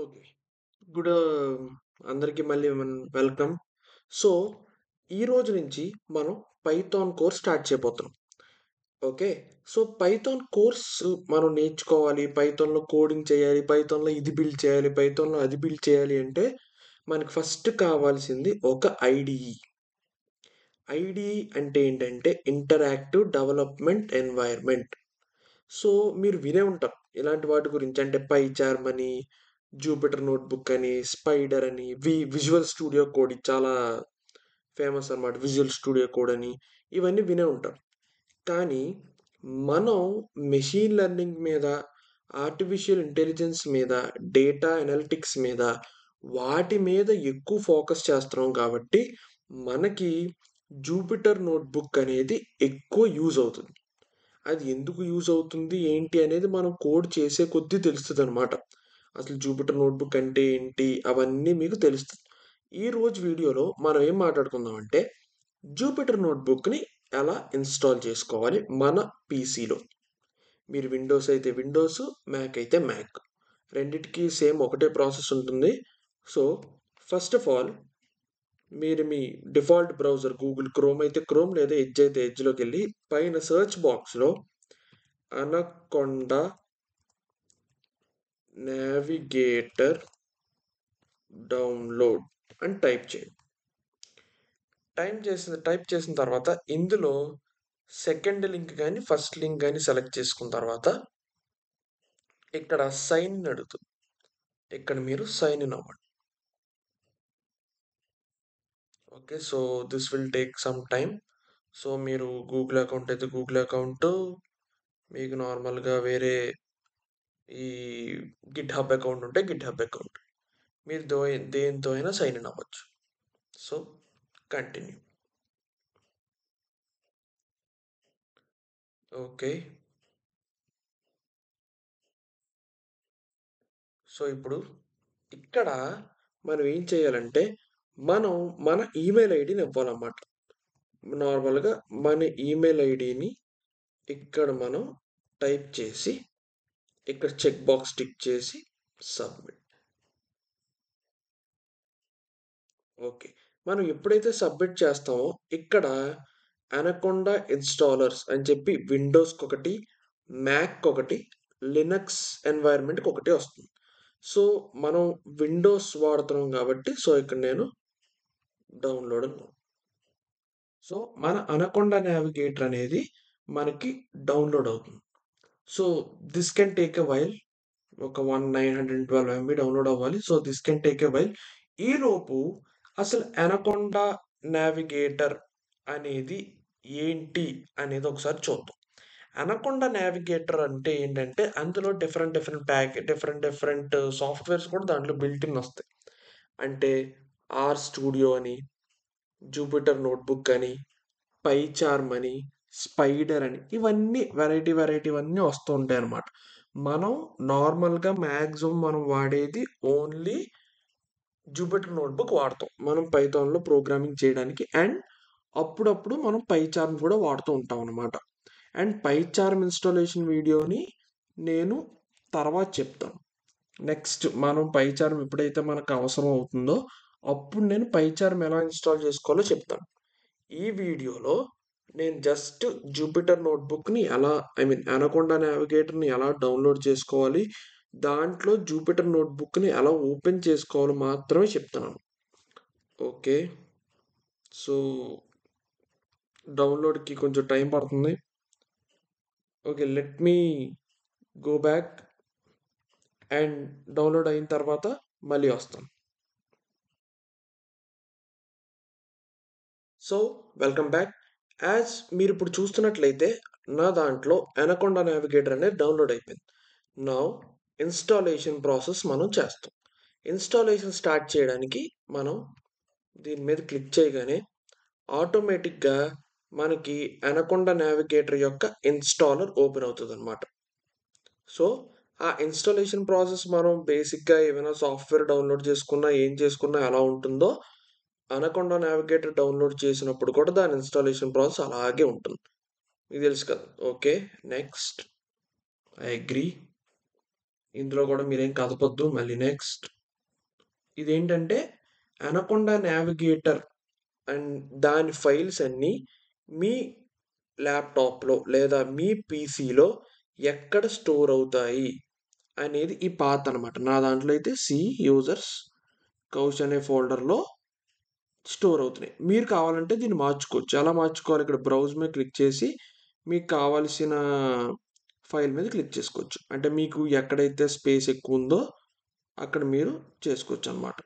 Okay. Good అందరికి మళ్ళీ welcome. So, ఈ రోజు నుంచి మనం పైథాన్ కోర్స్ స్టార్ట్ చేయబోతున్నాం. ఓకే. సో, పైథాన్ కోర్స్ మనం నేర్చుకోవాలి. పైథాన్‌లో కోడింగ్ చేయాలి. పైథాన్‌లో ఇది బిల్డ్ చేయాలి. పైథాన్‌లో అది బిల్డ్ చేయాలి అంటే మనకు ఫస్ట్ కావాల్సింది ఒక ఐడీఈ. ఐడీఈ అంటే ఏంటంటే ఇంటరాక్టివ్ డెవలప్‌మెంట్ ఎన్వైర్న్‌మెంట్. సో, మీరు వినే ఉంటారు. ఇలాంటి వాటి గురించి అంటే పైచార్మ్ అని, జూపిటర్ నోట్‌బుక్ అని, స్పైడర్ అని, విజువల్ స్టూడియో కోడ్ ఇది చాలా ఫేమస్ అన్నమాట. విజువల్ స్టూడియో కోడ్ అని ఇవన్నీ వినే ఉంటారు. కానీ మనం మెషిన్ లెర్నింగ్ మీద, ఆర్టిఫిషియల్ ఇంటెలిజెన్స్ మీద, డేటా అనలిటిక్స్ మీద వాటి మీద ఎక్కువ ఫోకస్ చేస్తున్నాం కాబట్టి మనకి జూపిటర్ నోట్‌బుక్ అనేది ఎక్కువ యూజ్ అవుతుంది. అది ఎందుకు యూజ్ అవుతుంది? ఏంటి? అనేది మనం కోడ్ చేసే కొద్దీ తెలుస్తదనమాట. అసలు జూపిటర్ నోట్‌బుక్ అంటే ఏంటి? అవన్నీ మీకు తెలుస్తది. ఈరోజు వీడియోలో మనం ఏం మాట్లాడుకుందామంటే, జూపిటర్ నోట్‌బుక్‌ని ఎలా ఇన్‌స్టాల్ చేసుకోవాలి మన పీసీలో. మీరు విండోస్ అయితే విండోస్, మ్యాక్ అయితే మ్యాక్. రెండిటికి సేమ్ ఒకటే ప్రాసెస్ ఉంటుంది. సో, ఫస్ట్ ఆఫ్ ఆల్ మీరు మీ డిఫాల్ట్ బ్రౌజర్ గూగుల్ క్రోమ్ అయితే క్రోమ్ లేదా ఎడ్జ్ అయితే ఎడ్జ్‌లోకెళ్ళి పైన సెర్చ్ బాక్స్‌లో అనకొండ నావిగేటర్ డౌన్లోడ్ అని టైప్ చేయండి. టైప్ చేసిన తర్వాత ఇందులో సెకండ్ లింక్ కానీ ఫస్ట్ లింక్ కానీ సెలెక్ట్ చేసుకున్న తర్వాత ఇక్కడ సైన్ ఇన్ అడుగుతుంది. ఇక్కడ మీరు సైన్ ఇన్ అవ్వండి. Okay. So this will take some time. So మీరు గూగుల్ అకౌంట్ అయితే గూగుల్ అకౌంట్, మీకు నార్మల్గా వేరే ఈ గిట్ హబ్ అకౌంట్ ఉంటే గిట్ హబ్ అకౌంట్, మీరు దేంతో అయినా సైన్ ఇన్ అవ్వచ్చు. So continue. ఓకే. సో ఇప్పుడు ఇక్కడ మనం ఏం చేయాలంటే, మనం మన ఈమెయిల్ ఐడిని ఇవ్వాలన్నమాట. నార్మల్‌గా మన ఈమెయిల్ ఐడిని ఇక్కడ మనం టైప్ చేసి, ఇక్కడ చెక్ బాక్స్ టిక్ చేసి సబ్మిట్. ఓకే. మనం ఎప్పుడైతే సబ్మిట్ చేస్తామో ఇక్కడ అనకొండా ఇన్‌స్టాలర్స్ అని చెప్పి విండోస్‌కొకటి, మ్యాక్‌కొకటి, లినక్స్ ఎన్వైర్న్‌మెంట్‌కి ఒకటే వస్తుంది. సో, మనం విండోస్ వాడుతున్నాం కాబట్టి సో, ఇక్కడ నేను డౌన్‌లోడ్ అని సో, మన అనకొండ నావిగేటర్ అనేది మనకి డౌన్‌లోడ్ అవుతుంది. So, this can take a while. ఒక 912 ఎంబీ డౌన్‌లోడ్ అవ్వాలి. So, this can take a while. ఈలోపు అసలు అనకొండ నావిగేటర్ అనేది ఏంటి అనేది ఒకసారి చూద్దాం. అనకొండ నావిగేటర్ అంటే ఏంటంటే అందులో డిఫరెంట్ డిఫరెంట్ సాఫ్ట్‌వేర్స్ కూడా దాంట్లో బిల్ట్ ఇన్ వస్తాయి. అంటే ఆర్ స్టూడియో అని, జూపిటర్ నోట్‌బుక్ అని, పైచార్మ్ అని, స్పైడర్ అని ఇవన్నీ వెరైటీవన్నీ వస్తూ ఉంటాయన్నమాట. మనం నార్మల్‌గా మాక్సిమం మనం వాడేది ఓన్లీ జూపిటర్ నోట్‌బుక్ వాడతాం. మనం పైథాన్‌లో ప్రోగ్రామింగ్ చేయడానికి అండ్ అప్పుడప్పుడు మనం పైచార్మ్ కూడా వాడుతూ ఉంటాం అన్నమాట. అండ్ పైచార్మ్ ఇన్‌స్టాలేషన్ వీడియోని నేను తర్వాత చెప్తాను. నెక్స్ట్ మనం పైచార్మ్ ఎప్పుడైతే మనకు అవసరం అవుతుందో అప్పుడు నేను పైచార్మ్ ఎలా ఇన్‌స్టాల్ చేసుకోవాలో చెప్తాను. ఈ వీడియోలో నేను జస్ట్ జూపిటర్ నోట్‌బుక్‌ని ఎలా అనకొండ నావిగేటర్‌ని ఎలా డౌన్‌లోడ్ చేసుకోవాలి, దాంట్లో జూపిటర్ నోట్‌బుక్‌ని ఎలా ఓపెన్ చేసుకోవాలో మాత్రమే చెప్తున్నాను. ఓకే. సో, డౌన్‌లోడ్‌కి కొంచెం టైం పడుతుంది. Okay. Let me go back and download అయిన తర్వాత మళ్ళీ వస్తాను. So, welcome back. మీరిప్పుడు చూస్తున్నట్లయితే నా దాంట్లో అనకొండ నావిగేటర్ అనేది డౌన్‌లోడ్ అయిపోయింది. నౌ ఇన్‌స్టాలేషన్ ప్రాసెస్ మనం చేస్తాం. ఇన్‌స్టాలేషన్ స్టార్ట్ చేయడానికి మనం దీని మీద క్లిక్ చేయగానే ఆటోమేటిక్‌గా మనకి అనకొండ నావిగేటర్ యొక్క ఇన్‌స్టాలర్ ఓపెన్ అవుతదనమాట. సో, ఆ ఇన్‌స్టాలేషన్ ప్రాసెస్ మనం బేసిక్‌గా ఏమైనా సాఫ్ట్‌వేర్ డౌన్‌లోడ్ చేసుకున్నా, ఏం చేసుకున్నా ఎలా ఉంటుందో, అనకొండ నావిగేటర్ డౌన్‌లోడ్ చేసినప్పుడు కూడా దాని ఇన్‌స్టాలేషన్ ప్రాసెస్ అలాగే ఉంటుంది. మీకు తెలుసు కదా! ఓకే. నెక్స్ట్. I agree. ఇందులో కూడా మీరేం కదపొద్దు. మళ్ళీ నెక్స్ట్ ఇదేంటంటే అనకొండ నావిగేటర్ అండ్ దాని ఫైల్స్ అన్నీ మీ ల్యాప్టాప్లో లేదా మీ పీసీలో ఎక్కడ స్టోర్ అవుతాయి అనేది ఈ పాత్ అనమాట. నా దాంట్లో అయితే సి యూజర్స్ కౌచ్ అనే ఫోల్డర్లో స్టోర్ అవుతున్నాయి. మీరు కావాలంటే దీన్ని మార్చుకోవచ్చు. ఎలా మార్చుకోవాలి? ఇక్కడ బ్రౌజ్ మీద క్లిక్ చేసి మీకు కావాల్సిన ఫైల్ మీద క్లిక్ చేసుకోవచ్చు. అంటే మీకు ఎక్కడైతే స్పేస్ ఎక్కువ ఉందో అక్కడ మీరు చేసుకోవచ్చు అనమాట.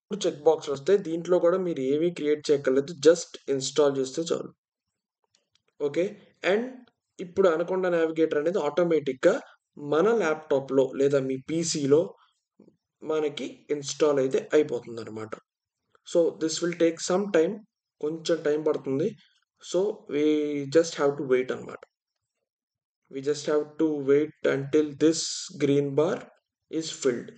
ఇప్పుడు చెక్ బాక్స్ వస్తాయి. దీంట్లో కూడా మీరు ఏమీ క్రియేట్ చేయక్కర్లేదు. జస్ట్ ఇన్స్టాల్ చేస్తే చాలు. ఓకే. అండ్ ఇప్పుడు అనకొండ నావిగేటర్ అనేది ఆటోమేటిక్గా మన ల్యాప్టాప్లో లేదా మీ పీసీలో మనకి ఇన్స్టాల్ అయితే అయిపోతుంది అనమాట. So this will take some time. కొంచెం టైం పడుతుంది. So we just have to wait అనమాట. We just have to wait until this green bar is filled.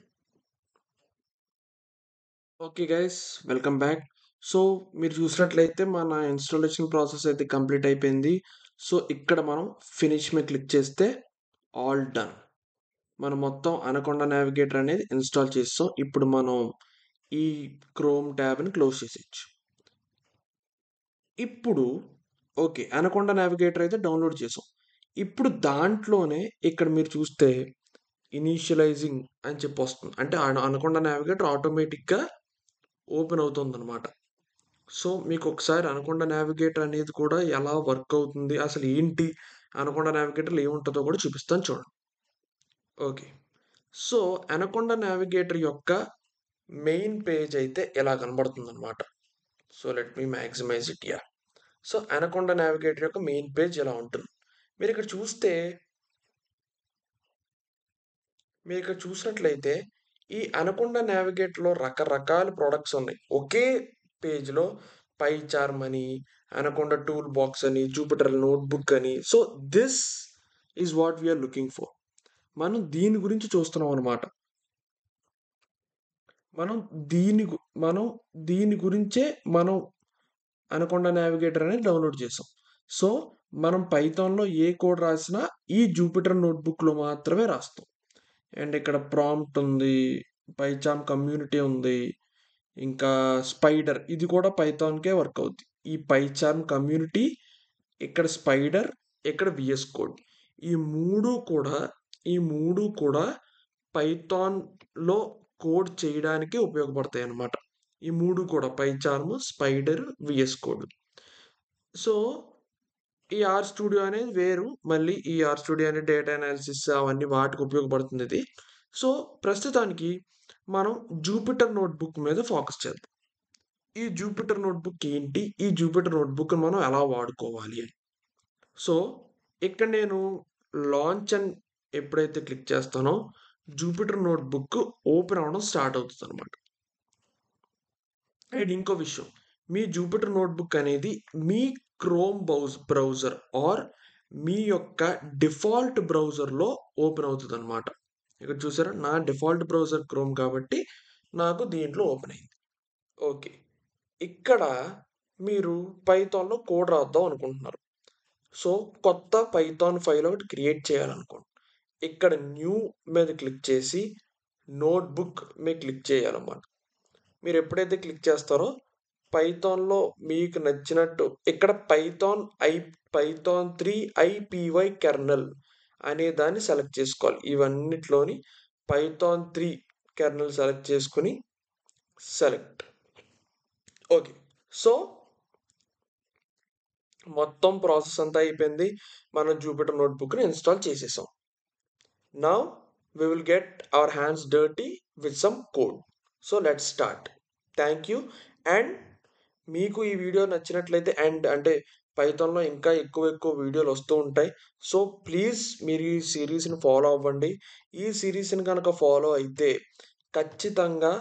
Okay guys, welcome back. So మీరు చూసినట్లయితే మన ఇన్స్టాలేషన్ ప్రాసెస్ అయితే complete అయిపోయింది. So ఇక్కడ మనం ఫినిష్ మీద క్లిక్ చేస్తే ఆల్ డన్. మనం మొత్తం అనకొండ నావిగేటర్ అనేది ఇన్స్టాల్ చేస్తాం. ఇప్పుడు మనం ఈ క్రోమ్ ట్యాబ్ని క్లోజ్ చేసేయచ్చు. ఇప్పుడు ఓకే, అనకొండ నావిగేటర్ అయితే డౌన్లోడ్ చేసాం. ఇప్పుడు దాంట్లోనే ఇక్కడ మీరు చూస్తే ఇనీషియలైజింగ్ అని చెప్పి వస్తుంది. అంటే అనకొండ నావిగేటర్ ఆటోమేటిక్గా ఓపెన్ అవుతుంది అనమాట. సో మీకు ఒకసారి అనకొండ నావిగేటర్ అనేది కూడా ఎలా వర్క్ అవుతుంది, అసలు ఏంటి అనకొండ నావిగేటర్లో ఏముంటుందో కూడా చూపిస్తాను చూడండి. ఓకే. సో అనకొండ నావిగేటర్ యొక్క మెయిన్ పేజ్ అయితే ఎలా కనబడుతుంది అనమాట. So let me maximize it. Yeah. So Anaconda Navigator యొక్క మెయిన్ పేజ్ ఎలా ఉంటుంది. మీరు ఇక్కడ చూసినట్లయితే ఈ అనకొండ నావిగేటర్లో రకరకాల ప్రొడక్ట్స్ ఉన్నాయి. ఒకే పేజ్లో పైచార్మ్ అని, అనకొండ టూల్ బాక్స్ అని, జూపిటర్ నోట్బుక్ అని. So this is what we are looking for. మనం దీని గురించి చూస్తున్నాం అనమాట. మనం దీని గురించే మనం అనకొండ నావిగేటర్ అనేది డౌన్లోడ్ చేసాం. సో మనం పైథాన్లో ఏ కోడ్ రాసినా ఈ జూపిటర్ నోట్బుక్లో మాత్రమే రాస్తాం. అండ్ ఇక్కడ ప్రాంప్ట్ ఉంది, పైచామ్ కమ్యూనిటీ ఉంది, ఇంకా స్పైడర్ ఇది కూడా పైథాన్కే వర్క్ అవుద్ది. ఈ పైచామ్ కమ్యూనిటీ, ఇక్కడ స్పైడర్, ఇక్కడ విఎస్ కోడ్, ఈ మూడు కూడా పైథాన్లో కోడ్ చేయడానికి ఉపయోగపడతాయి అన్నమాట. ఈ మూడు కూడా పైచార్మ్, స్పైడర్, విఎస్ కోడ్. సో ఈ ఆర్ స్టూడియో అనేది వేరు. మళ్ళీ ఈ ఆర్ స్టూడియో అనేది డేటా అనాలిసిస్ అవన్నీ వాటికి ఉపయోగపడుతుంది ఇది. సో ప్రస్తుతానికి మనం జూపిటర్ నోట్బుక్ మీద ఫోకస్ చేద్దాం. ఈ జూపిటర్ నోట్బుక్ ఏంటి, ఈ జూపిటర్ నోట్బుక్ మనం ఎలా వాడుకోవాలి అని. సో ఇక్కడ నేను లాంచ్ అని ఎప్పుడైతే క్లిక్ చేస్తానో జూపిటర్ నోట్బుక్ ఓపెన్ అవ్వడం స్టార్ట్ అవుతుంది అనమాట. అండ్ ఇంకో విషయం, మీ జూపిటర్ నోట్బుక్ అనేది మీ క్రోమ్ బ్రౌజర్ ఆర్ మీ యొక్క డిఫాల్ట్ బ్రౌజర్లో ఓపెన్ అవుతుంది అనమాట. ఇక్కడ చూసారా, నా డిఫాల్ట్ బ్రౌజర్ క్రోమ్ కాబట్టి నాకు దీంట్లో ఓపెన్ అయింది. ఓకే. ఇక్కడ మీరు పైథాన్లో కోడ్ రాద్దాం అనుకుంటున్నారు. సో కొత్త పైథాన్ ఫైల్ ఒకటి క్రియేట్ చేయాలనుకోండి. ఇక్కడ న్యూ మీద క్లిక్ చేసి నోట్బుక్ మీద క్లిక్ చేయాలన్నమాట. మీరు ఎప్పుడైతే క్లిక్ చేస్తారో పైథాన్లో మీకు నచ్చినట్టు ఇక్కడ పైథాన్ 3 IPY కెర్నల్ అనే దాన్ని సెలెక్ట్ చేసుకోవాలి. ఇవన్నిట్లోని పైథాన్ 3 కెర్నల్ సెలెక్ట్ చేసుకుని సెలెక్ట్. ఓకే. సో మొత్తం ప్రాసెస్ అంతా అయిపోయింది. మనం జూపిటర్ నోట్బుక్ని ఇన్స్టాల్ చేసేసాం. Now we will get our hands dirty with some code. So let's start. Thank you. And మీకు ఈ వీడియో నచ్చినట్లయితే అంటే పైథాన్లో ఇంకా ఎక్కువ వీడియోలు వస్తూ ఉంటాయి. సో ప్లీజ్ మీరు ఈ సిరీస్ని ఫాలో అవ్వండి. ఈ సిరీస్ని కనుక ఫాలో అయితే ఖచ్చితంగా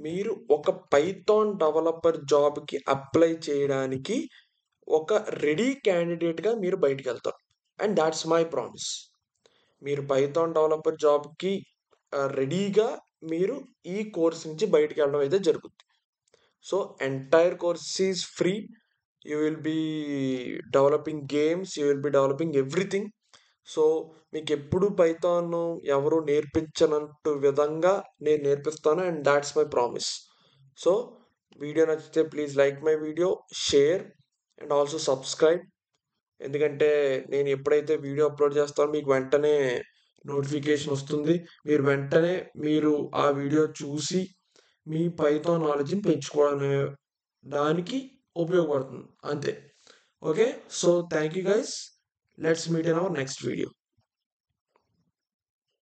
మీరు ఒక పైథాన్ డెవలపర్ జాబ్కి అప్లై చేయడానికి ఒక రెడీ క్యాండిడేట్గా మీరు బయటికి వెళ్తారు. And that's my promise. మీరు పైథాన్ డెవలపర్ జాబ్కి రెడీగా మీరు ఈ కోర్స్ నుంచి బయటికి వెళ్ళడం అయితే జరుగుతుంది. So entire course is free. You will be developing games, you will be developing everything. So మీకెప్పుడు పైథాన్ ఎవరు నేర్పించనంటు విధంగా నేను నేర్పిస్తాను and that's my promise. So video నచ్చితే please like my video, share and also subscribe. ఎందుకంటే నేను ఎప్పుడైతే వీడియో అప్లోడ్ చేస్తానో మీకు వెంటనే నోటిఫికేషన్ వస్తుంది. మీరు ఆ వీడియో చూసి మీ పైథాన్ నాలెడ్జ్‌ని పెంచుకోవడమే దానికి ఉపయోగపడుతుంది అంతే. Okay. So thank you guys. Let's meet in our next video.